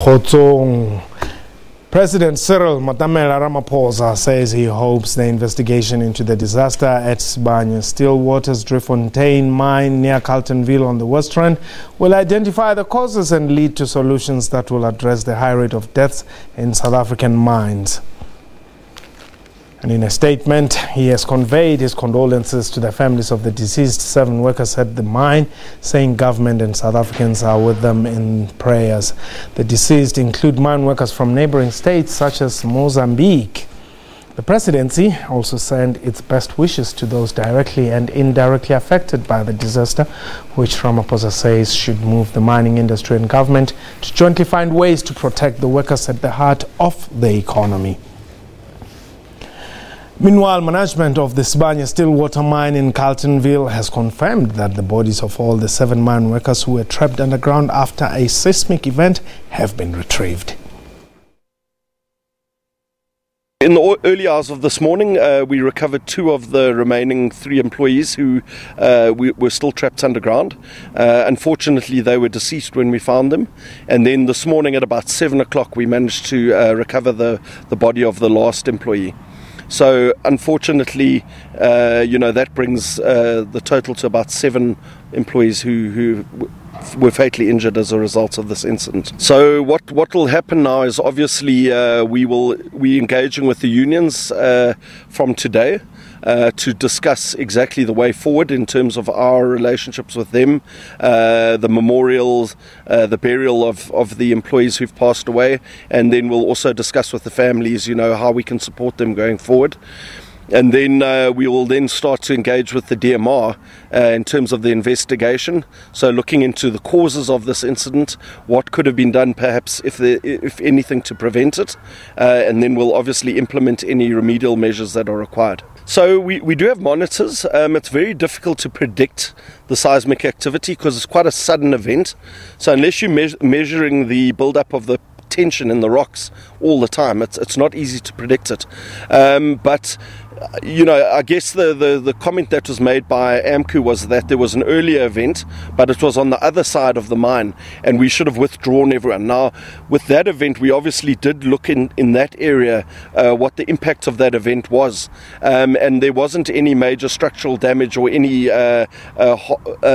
Kgotsong. President Cyril Ramaphosa says he hopes the investigation into the disaster at Sibanye-Stillwater Driefontein mine near Carletonville on the West Rand will identify the causes and lead to solutions that will address the high rate of deaths in South African mines. And in a statement, he has conveyed his condolences to the families of the deceased 7 workers at the mine, saying government and South Africans are with them in prayers. The deceased include mine workers from neighboring states such as Mozambique. The presidency also sent its best wishes to those directly and indirectly affected by the disaster, which Ramaphosa says should move the mining industry and government to jointly find ways to protect the workers at the heart of the economy. Meanwhile, management of the Sibanye-Stillwater mine in Carletonville has confirmed that the bodies of all the 7 mine workers who were trapped underground after a seismic event have been retrieved. In the early hours of this morning, we recovered 2 of the remaining 3 employees who were still trapped underground. Unfortunately, they were deceased when we found them. And then this morning at about 7 o'clock, we managed to recover the body of the last employee. So unfortunately, that brings the total to about 7 employees who were fatally injured as a result of this incident. So what will happen now is obviously we're engaging with the unions from today to discuss exactly the way forward in terms of our relationships with them, the memorials, the burial of the employees who've passed away, and then we'll also discuss with the families, how we can support them going forward. And then we will then start to engage with the DMR in terms of the investigation. So looking into the causes of this incident, what could have been done perhaps if anything to prevent it, and then we'll obviously implement any remedial measures that are required. So we do have monitors. It's very difficult to predict the seismic activity because it's quite a sudden event. So unless you're measuring the build-up of the tension in the rocks all the time, it's not easy to predict it. But I guess the comment that was made by AMCU was that there was an earlier event, but it was on the other side of the mine, and we should have withdrawn everyone. Now, with that event, we obviously did look in that area what the impact of that event was, and there wasn't any major structural damage or any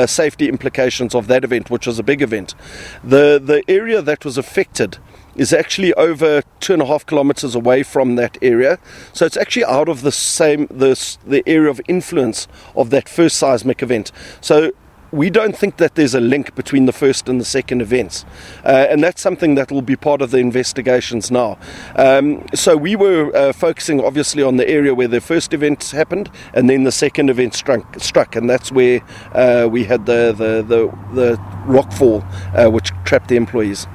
safety implications of that event, which was a big event. The area that was affected is actually over 2.5 kilometers away from that area, so it's actually out of the area of influence of that first seismic event. So we don't think that there's a link between the first and the second events, and that's something that will be part of the investigations now. So we were focusing obviously on the area where the first event happened, and then the second event struck, and that's where we had the rockfall which trapped the employees.